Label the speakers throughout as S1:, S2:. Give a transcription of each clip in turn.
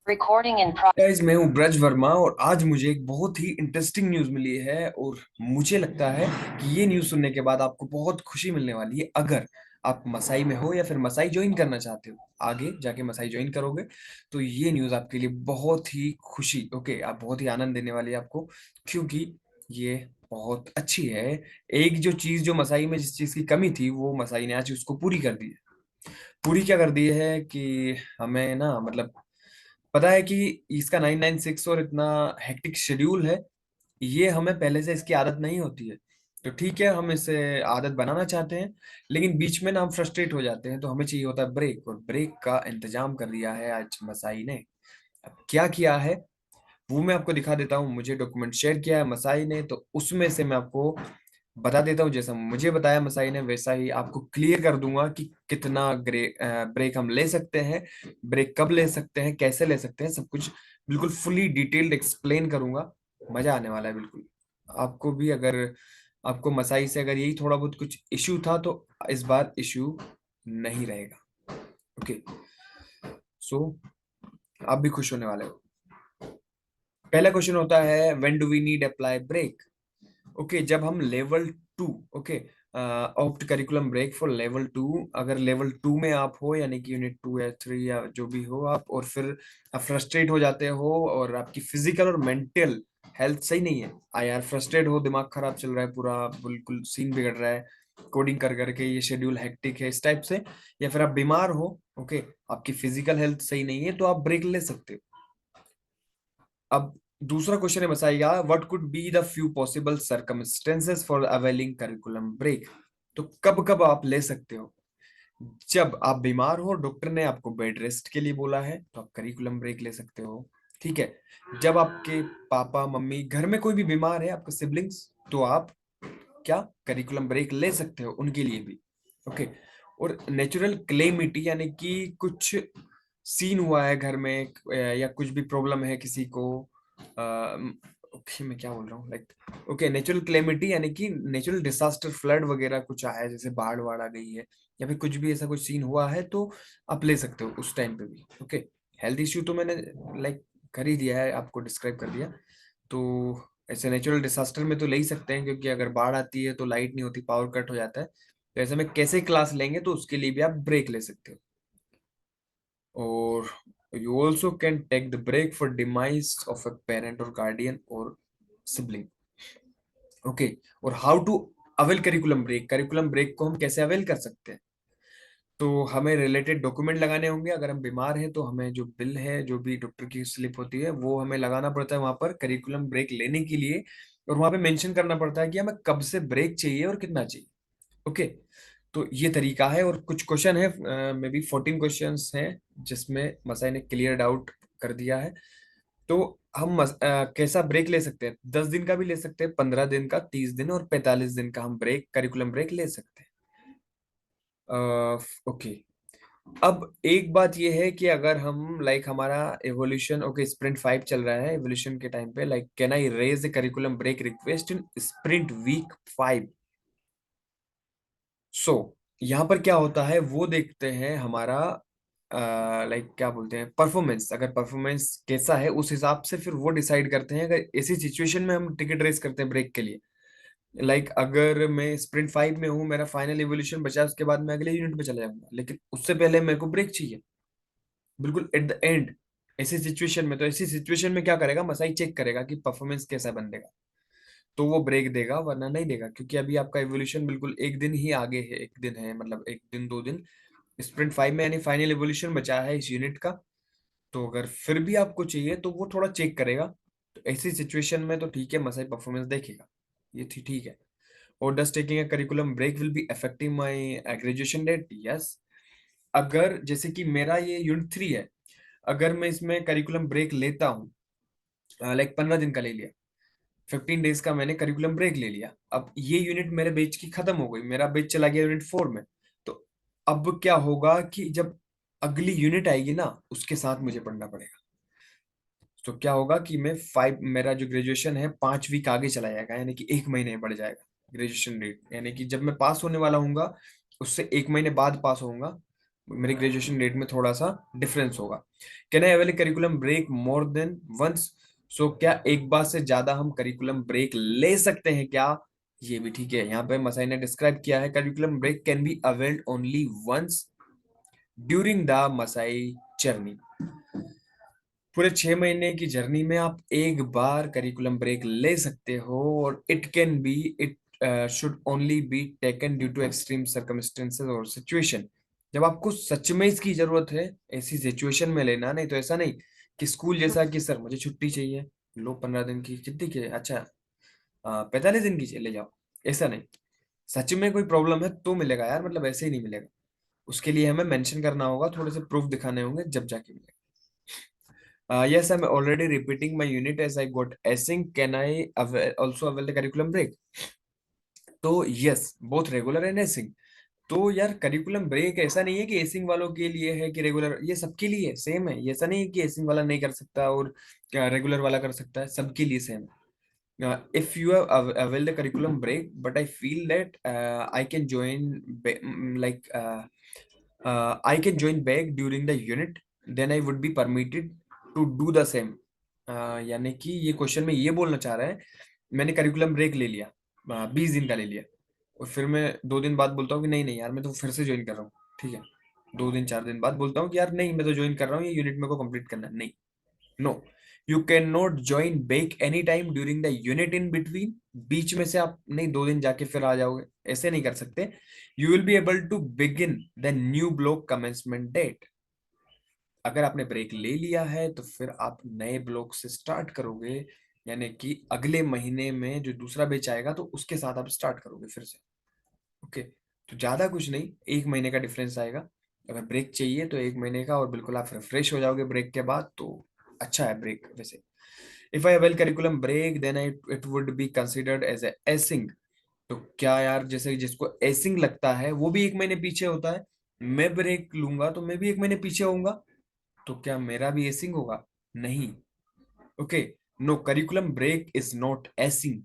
S1: Recording in
S2: guys, मैं हूँ ब्रज वर्मा और आज मुझे एक बहुत ही इंटरेस्टिंग न्यूज़ मिली है और मुझे लगता है कि ये न्यूज़ सुनने के बाद आपको बहुत खुशी मिलने वाली है। अगर आप मसाई में हो या फिर मसाई ज्वाइन करना चाहते हो, आगे जाके मसाई ज्वाइन करोगे तो ये न्यूज़ आपके लिए बहुत ही खुशी, ओके, आप बहुत ही आनंद देने वाली है आपको, क्योंकि ये बहुत अच्छी है। एक जो चीज़ जो मसाई में जिस चीज़ की कमी थी वो मसाई ने आज उसको पूरी कर दी है। पूरी क्या कर दी है कि हमें ना मतलब पता है कि इसका 996 और इतना हेक्टिक शेड्यूल है। ये हमें पहले से इसकी आदत नहीं होती है। तो ठीक है, हम इसे आदत बनाना चाहते हैं, लेकिन बीच में ना हम फ्रस्ट्रेट हो जाते हैं, तो हमें चाहिए होता है ब्रेक, और ब्रेक का इंतजाम कर दिया है आज मसाई ने। अब क्या किया है वो मैं आपको दिखा देता हूँ। मुझे डॉक्यूमेंट शेयर किया है मसाई ने, तो उसमें से मैं आपको बता देता हूँ। जैसा मुझे बताया मसाई ने वैसा ही आपको क्लियर कर दूंगा कि कितना ब्रेक हम ले सकते हैं, ब्रेक कब ले सकते हैं, कैसे ले सकते हैं, सब कुछ बिल्कुल फुली डिटेल्ड एक्सप्लेन करूंगा। मजा आने वाला है बिल्कुल। आपको भी, अगर आपको मसाई से अगर यही थोड़ा बहुत कुछ इश्यू था तो इस बार इश्यू नहीं रहेगा। ओके, सो आप भी खुश होने वाले हो। पहला क्वेश्चन होता है, when do we need apply break. Okay, जब हम level two, okay, opt curriculum break for level two, अगर लेवल टू में आप हो, यानी कि यूनिट टू या थ्री या जो भी हो आप, और फिर आप फ्रस्ट्रेट हो जाते हो और आपकी फिजिकल और मेंटल हेल्थ सही नहीं है, यार फ्रस्ट्रेट हो, दिमाग खराब चल रहा है, पूरा बिल्कुल सीन बिगड़ रहा है, कोडिंग कर करके ये शेड्यूल हेक्टिक है इस टाइप से, या फिर आप बीमार हो, ओके, आपकी फिजिकल हेल्थ सही नहीं है, तो आप ब्रेक ले सकते हो। अब दूसरा क्वेश्चन है बताइएगा, what could be the few possible circumstances for availing curriculum break. तो कब कब आप ले सकते हो? जब आप बीमार हो, डॉक्टर ने आपको बेड रेस्ट के लिए बोला है, तो आप करिकुलम ब्रेक ले सकते हो। ठीक है। जब आपके पापा मम्मी घर में कोई भी बीमार है, आपके सिबलिंग्स, तो आप क्या करिकुलम ब्रेक ले सकते हो उनके लिए भी। ओके। और नेचुरल क्लेमिटी, यानी कि कुछ सीन हुआ है घर में, या कुछ भी प्रॉब्लम है किसी को, ओके मैं क्या बोल रहा हूँ, लाइक ओके, नेचुरल क्लेमिटी यानी कि नेचुरल डिसास्टर, फ्लड वगैरह कुछ आया है, जैसे बाढ़ वाड़ आ गई है, या फिर कुछ भी ऐसा कुछ सीन हुआ है, तो आप ले सकते हो उस टाइम पे भी। ओके। हेल्थ इश्यू तो मैंने लाइक कर ही दिया है, आपको डिस्क्राइब कर दिया। तो ऐसे नेचुरल डिसास्टर में तो ले ही सकते हैं, क्योंकि अगर बाढ़ आती है तो लाइट नहीं होती, पावर कट हो जाता है, तो ऐसे में कैसे क्लास लेंगे, तो उसके लिए भी आप ब्रेक ले सकते हो। और you also can take the break for demise of a parent or guardian or sibling. Okay. और how to avail curriculum break, curriculum break को हम कैसे अवेल कर सकते हैं? तो हमें रिलेटेड डॉक्यूमेंट लगाने होंगे। अगर हम बीमार हैं तो हमें जो बिल है, जो भी डॉक्टर की स्लिप होती है, वो हमें लगाना पड़ता है वहां पर करिकुलम ब्रेक लेने के लिए, और वहां पे मेंशन करना पड़ता है कि हमें कब से ब्रेक चाहिए और कितना चाहिए। ओके। तो ये तरीका है, और कुछ क्वेश्चन है, मे बी 14 क्वेश्चंस हैं, जिसमें मसाई ने क्लियर डाउट कर दिया है। तो हम कैसा ब्रेक ले सकते हैं? 10 दिन का भी ले सकते हैं, 15 दिन का, 30 दिन और 45 दिन का हम ब्रेक, करिकुलम ब्रेक ले सकते हैं। ओके। अब एक बात ये है कि अगर हम लाइक हमारा एवोल्यूशन, ओके, स्प्रिंट 5 चल रहा है, एवोल्यूशन के टाइम पे, like can I raise a curriculum break request in sprint week 5। So यहाँ पर क्या होता है वो देखते हैं, हमारा लाइक क्या बोलते हैं, परफॉर्मेंस, अगर परफॉर्मेंस कैसा है उस हिसाब से फिर वो डिसाइड करते हैं, अगर ऐसी सिचुएशन में हम टिकट रेस करते हैं ब्रेक के लिए। लाइक अगर मैं स्प्रिंट 5 में हूँ, मेरा फाइनल इवोल्यूशन बचा है, उसके बाद मैं अगले यूनिट पे चला जाऊंगा, लेकिन उससे पहले मेरे को ब्रेक चाहिए, बिल्कुल एट द एंड। ऐसी सिचुएशन में, तो ऐसी सिचुएशन में क्या करेगा मसाई, चेक करेगा कि परफॉर्मेंस कैसा बंदे का, तो वो ब्रेक देगा, वरना नहीं देगा, क्योंकि अभी आपका इवोल्यूशन बिल्कुल एक दिन ही आगे है, एक दिन है, मतलब एक दिन 2 दिन स्प्रिंट 5 में, यानी फाइनल इवोल्यूशन बचा है इस यूनिट का। तो अगर फिर भी आपको चाहिए तो वो थोड़ा चेक करेगा। तो ऐसी सिचुएशन में तो ठीक है, मसाई परफॉर्मेंस देखेगा, ये ठीक है। और does taking a curriculum break will be affecting my graduation date? Yes. अगर जैसे कि मेरा ये यूनिट 3 है, अगर मैं इसमें करिकुलम ब्रेक लेता हूँ, लाइक 15 दिन का ले लिया, 15 डेज का मैंने करिकुलम ब्रेक ले लिया, अब ये यूनिट मेरे बैच की खत्म हो गई, मेरा बैच चला गया यूनिट 4 में, तो अब क्या होगा कि जब अगली यूनिट आएगी ना, उसके साथ मुझे पढ़ना पड़ेगा। तो क्या होगा कि मैं 5, मेरा जो ग्रेजुएशन है 5 वीक आगे चला जाएगा, यानी कि 1 महीने बढ़ जाएगा ग्रेजुएशन डेट, यानी कि जब मैं पास होने वाला हूँ उससे 1 महीने बाद पास होऊंगा, मेरी ग्रेजुएशन डेट में थोड़ा सा डिफरेंस होगा। Can I avail curriculum break more than once? So क्या एक बार से ज्यादा हम करिकुलम ब्रेक ले सकते हैं क्या? ये भी ठीक है। यहाँ पे मसाई ने डिस्क्राइब किया है, curriculum break can be availed only once during the Masai journey. पूरे 6 महीने की जर्नी में आप एक बार करिकुलम ब्रेक ले सकते हो, और it should only be taken due to extreme circumstances और सिचुएशन। जब आपको सच में इसकी जरूरत है, ऐसी सिचुएशन में लेना, नहीं तो ऐसा नहीं कि स्कूल जैसा कि सर मुझे छुट्टी चाहिए, लो 15 दिन की, कितनी की, अच्छा 45 दिन की चाहिए, ले जाओ। ऐसा नहीं, सच में कोई प्रॉब्लम है तो मिलेगा यार, मतलब ऐसे ही नहीं मिलेगा। उसके लिए हमें मेंशन करना होगा, थोड़े से प्रूफ दिखाने होंगे, जब जाके मिलेगा। Yes, I'm already repeating my unit as I got async. Can I also avail the curriculum break? तो यस, बोथ रेगुलर एंड एसिंग। तो यार करिकुलम ब्रेक ऐसा नहीं है कि एसिंग वालों के लिए है कि रेगुलर, ये सबके लिए सेम है। ये ऐसा नहीं है कि एसिंग वाला नहीं कर सकता और रेगुलर वाला कर सकता है, सबके लिए सेम है। If you have availed the curriculum break, but I feel that I can join I can join back during the unit, then I would be permitted to do the same। यानी कि ये question में ये बोलना चाह रहा है, मैंने करिकुलम ब्रेक ले लिया, 20 दिन का ले लिया, और फिर मैं 2 दिन बाद बोलता हूँ कि नहीं नहीं यार मैं तो फिर से ज्वाइन कर रहा हूँ, ठीक है। 2 दिन 4 दिन बाद बोलता हूँ कि यार नहीं मैं तो ज्वाइन कर रहा हूँ, ये यूनिट मेरे को कंप्लीट करना है, नहीं। No, you can not join back any time during the unit in between. बीच में से आप नहीं 2 दिन जाके फिर आ जाओगे, ऐसे नहीं कर सकते। You will be able to begin the new block commencement date. अगर आपने ब्रेक ले लिया है तो फिर आप नए ब्लॉक से स्टार्ट करोगे, यानी कि अगले महीने में जो दूसरा बैच आएगा तो उसके साथ आप स्टार्ट करोगे फिर से। ओके, तो ज्यादा कुछ नहीं, 1 महीने का डिफरेंस आएगा। अगर ब्रेक चाहिए तो 1 महीने का, और बिल्कुल आप रिफ्रेश हो जाओगे ब्रेक के बाद, तो अच्छा है ब्रेक वैसे। If I avail curriculum break then I it would be considered as a acing. तो क्या यार, जैसे जिसको एसिंग लगता है वो भी 1 महीने पीछे होता है, मैं ब्रेक लूंगा तो मैं भी 1 महीने पीछे होऊंगा, तो क्या मेरा भी एसिंग होगा? नहीं। Okay, no, curriculum break is not acing.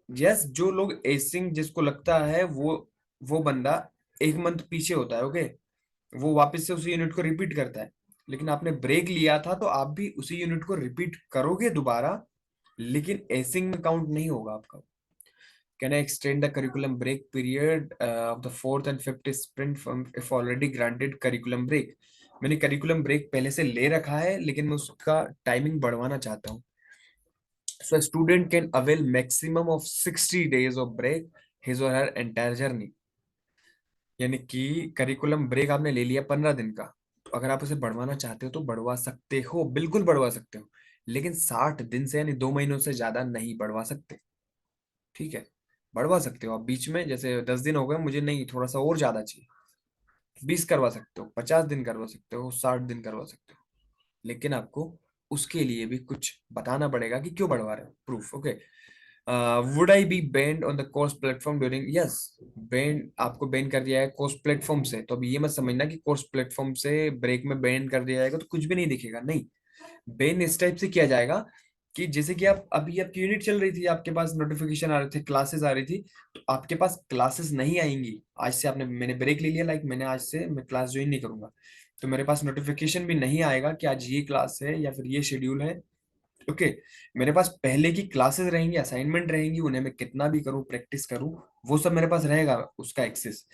S2: Yes, जो लोग एसिंग जिसको लगता है वो बंदा 1 मंथ पीछे होता है। ओके, वो वापस से उसी यूनिट को रिपीट करता है। लेकिन आपने ब्रेक लिया था तो आप भी उसी यूनिट को रिपीट करोगे दोबारा, लेकिन एसिंग में काउंट नहीं होगा आपका। Can I extend the curriculum break period of the fourth and fifth sprint from if already granted curriculum break? मैंने करिकुलम ब्रेक पहले से ले रखा है, लेकिन मैं उसका टाइमिंग बढ़वाना चाहता हूँ। So a student can avail maximum of 60 days of break his or her entire journey। यानी कि करिकुलम ब्रेक आपने ले लिया 15 दिन का, तो अगर आप उसे बढ़वाना चाहते हो तो बढ़वा सकते हो, बिल्कुल बढ़वा सकते हो, लेकिन 60 दिन से यानी 2 महीनों से ज्यादा नहीं बढ़वा सकते। ठीक है, बढ़वा सकते हो आप बीच में, जैसे 10 दिन हो गए मुझे, नहीं थोड़ा सा और ज्यादा चाहिए, 20 करवा सकते हो, 50 दिन करवा सकते हो, 60 दिन करवा सकते हो, लेकिन आपको उसके लिए भी कुछ बताना पड़ेगा कि क्यों बढ़वा रहे हो, proof. Okay, would I be banned on the course platform during? Yes, banned आपको बैन कर दिया है कोर्स प्लेटफॉर्म से, तो अब ये मत समझना कि कोर्स प्लेटफॉर्म से ब्रेक में बैन कर दिया जाएगा तो कुछ भी नहीं दिखेगा, नहीं। बैन इस टाइप से किया जाएगा कि जैसे कि आप अभी आपकी यूनिट चल रही थी, आपके पास नोटिफिकेशन आ रहे थे, क्लासेस आ रही थी, तो आपके पास क्लासेस नहीं आएंगी आज से। आपने मैंने ब्रेक ले लिया, लाइक मैंने आज से मैं क्लास ज्वाइन नहीं करूंगा, तो मेरे पास नोटिफिकेशन भी नहीं आएगा कि आज ये क्लास है या फिर ये शेड्यूल है। ओके, मेरे पास पहले की क्लासेस रहेंगी, असाइनमेंट रहेंगी, उन्हें मैं कितना भी करूँ, प्रैक्टिस करूँ, वो सब मेरे पास रहेगा, उसका एक्सेस।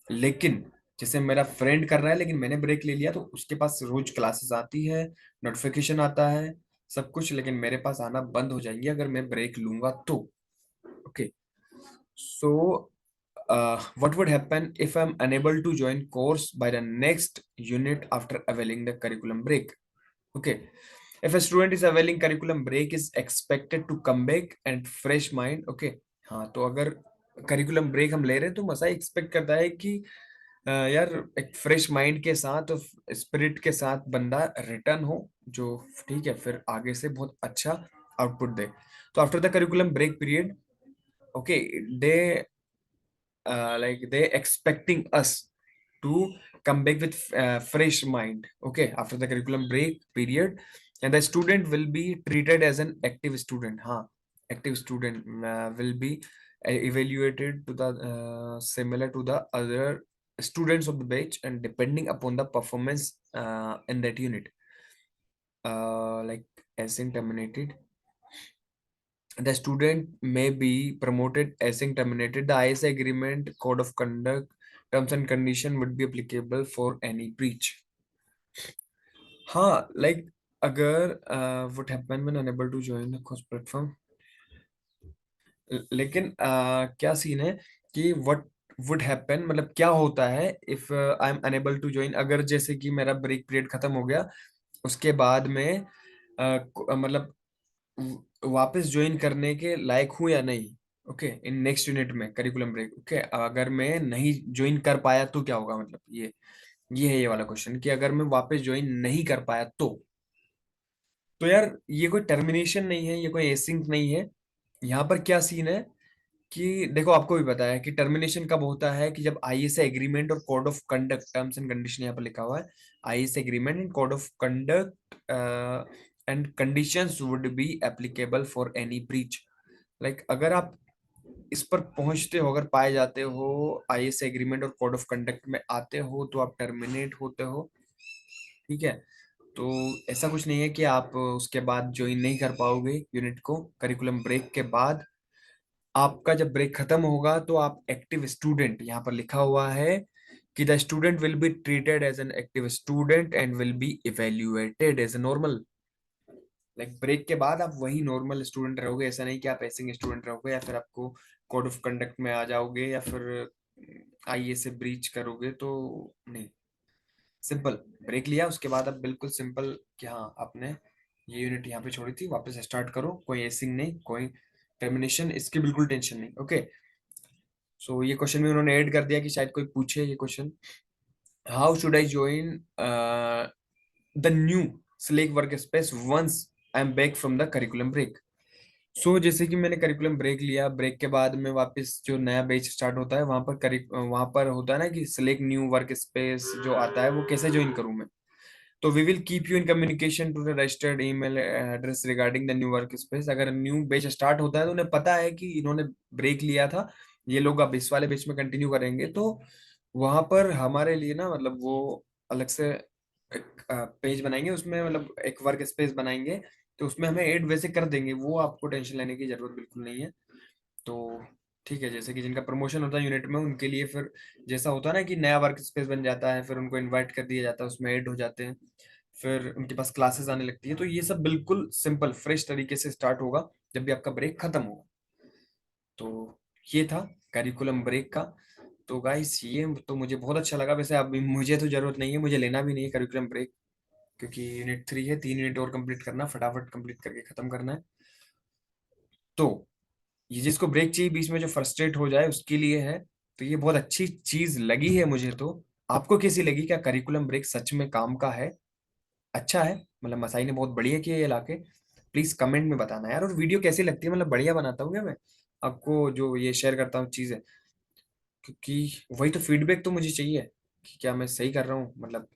S2: लेकिन जैसे मेरा फ्रेंड कर रहा है, लेकिन मैंने ब्रेक ले लिया, तो उसके पास रोज क्लासेस आती है, नोटिफिकेशन आता है, सब कुछ, लेकिन मेरे पास आना बंद हो जाएंगे अगर मैं ब्रेक लूंगा तो। Okay, so what would happen if I'm unable to join course by the next unit after availing the curriculum break? Okay, if a student is availing curriculum break is expected to come back and fresh mind। okay, हाँ, तो अगर curriculum break हम ले रहे हैं तो मसा expect करता है कि यार एक फ्रेश माइंड के साथ, स्पिरिट के साथ बंदा रिटर्न हो, जो ठीक है फिर आगे से बहुत अच्छा आउटपुट दे। तो after the curriculum break period, okay, they like they expecting us to come back with fresh mind, okay, after the curriculum break period, and the student will be treated as an active student। हाँ, active student will be evaluated to the similar to the other students of the batch and depending upon the performance in that unit, like async terminated, the student may be promoted async terminated. The ISA agreement, code of conduct, terms and condition would be applicable for any breach. हाँ, like अगर what happen when unable to join the course platform, लेकिन क्या scene है कि what would happen, मतलब क्या होता है if I am unable to join, अगर जैसे कि मेरा ब्रेक पीरियड खत्म हो गया, उसके बाद में मतलब वापस ज्वाइन करने के लायक हूँ या नहीं। ओके, इन नेक्स्ट यूनिट में करिकुलम ब्रेक। ओके, अगर मैं नहीं ज्वाइन कर पाया तो क्या होगा, मतलब ये है ये वाला क्वेश्चन कि अगर मैं वापस ज्वाइन नहीं कर पाया तो यार ये कोई टर्मिनेशन नहीं है, ये कोई एसिंक नहीं है। यहाँ पर क्या सीन है कि देखो, आपको भी पता है कि टर्मिनेशन कब होता है, कि जब आईएसए एग्रीमेंट और code of conduct, terms and condition यहाँ पर लिखा हुआ है, ISA agreement and code of conduct and conditions would be applicable for any breach. Like अगर आप इस पर पहुंचते हो, अगर पाए जाते हो, आईएसए एग्रीमेंट और कोड ऑफ कंडक्ट में आते हो, तो आप टर्मिनेट होते हो। ठीक है, तो ऐसा कुछ नहीं है कि आप उसके बाद ज्वाइन नहीं कर पाओगे यूनिट को करिकुलम ब्रेक के बाद। आपका जब ब्रेक खत्म होगा तो आप एक्टिव स्टूडेंट, यहाँ पर लिखा हुआ है कि the student will be treated as an active student and will be evaluated as a normal. Like break के बाद आप वही नॉर्मल स्टूडेंट रहोगे, ऐसा नहीं कि आप ऐसे स्टूडेंट रहोगे या फिर आपको कोड ऑफ कंडक्ट में आ जाओगे या फिर आईए से ब्रीच करोगे, तो नहीं। सिंपल ब्रेक लिया, उसके बाद आप बिल्कुल सिंपल कि हाँ आपने ये यूनिट यहाँ पे छोड़ी थी, वापस स्टार्ट करो, कोई एसिंग नहीं, कोई टर्मिनेशन, इसकी बिल्कुल टेंशन नहीं। ओके, सो ये क्वेश्चन भी उन्होंने ऐड कर दिया कि शायद कोई पूछे ये question. How should I join the new Slack workspace once I am back from the curriculum break. So जैसे कि मैंने करिकुलम ब्रेक लिया, ब्रेक के बाद में वापस जो नया बैच स्टार्ट होता है, वहां पर होता है ना कि सिलेक्ट न्यू वर्क स्पेस जो आता है, वो कैसे ज्वाइन करूं मैं। तो we will keep you in communication to the registered email address regarding the new work space. अगर न्यू बैच स्टार्ट होता है तो उन्हें पता है कि इन्होंने ब्रेक लिया था, ये लोग अब इस वाले बैच में कंटिन्यू करेंगे, तो वहां पर हमारे लिए ना, मतलब वो अलग से एक पेज बनाएंगे, उसमें मतलब एक वर्क स्पेस बनाएंगे, तो उसमें हमें ऐड वैसे कर देंगे, वो आपको टेंशन लेने की जरूरत बिल्कुल नहीं है। तो ठीक है, जैसे कि जिनका प्रमोशन होता है यूनिट में, उनके लिए फिर जैसा होता है ना कि नया वर्क स्पेस बन जाता है, फिर उनको इनवाइट कर दिया जाता है, उसमें ऐड हो जाते हैं, फिर उनके पास क्लासेस आने लगती है, तो ये सब बिल्कुल सिंपल फ्रेश तरीके से स्टार्ट होगा जब भी आपका ब्रेक खत्म होगा। तो ये था करिकुलम ब्रेक का। तो गाइस ये तो मुझे बहुत अच्छा लगा। वैसे अभी मुझे तो जरूरत नहीं है, मुझे लेना भी नहीं है करिकुलम ब्रेक, क्योंकि यूनिट 3 है, 3 यूनिट और कंप्लीट करना, फटाफट कंप्लीट करके खत्म करना है। तो ये जिसको ब्रेक चाहिए बीच में जो फ्रस्ट्रेट हो जाए उसके लिए है, तो ये बहुत अच्छी चीज लगी है मुझे। तो आपको कैसी लगी, क्या करिकुलम ब्रेक सच में काम का है, अच्छा है, मतलब मसाई ने बहुत बढ़िया किया ये लाके। प्लीज कमेंट में बताना यार, और वीडियो कैसी लगती है, मतलब बढ़िया बनाता हूँ क्या मैं आपको जो ये शेयर करता हूँ चीजें, क्योंकि वही तो फीडबैक तो मुझे चाहिए कि क्या मैं सही कर रहा हूँ, मतलब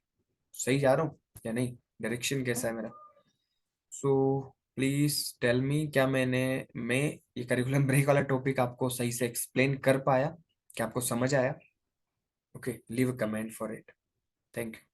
S2: सही जा रहा हूँ या नहीं, डायरेक्शन कैसा है मेरा। सो प्लीज टेल मी, क्या मैं ये करिकुलम ब्रेक वाला टॉपिक आपको सही से एक्सप्लेन कर पाया, क्या आपको समझ आया। Okay, leave a comment for it. Thank you.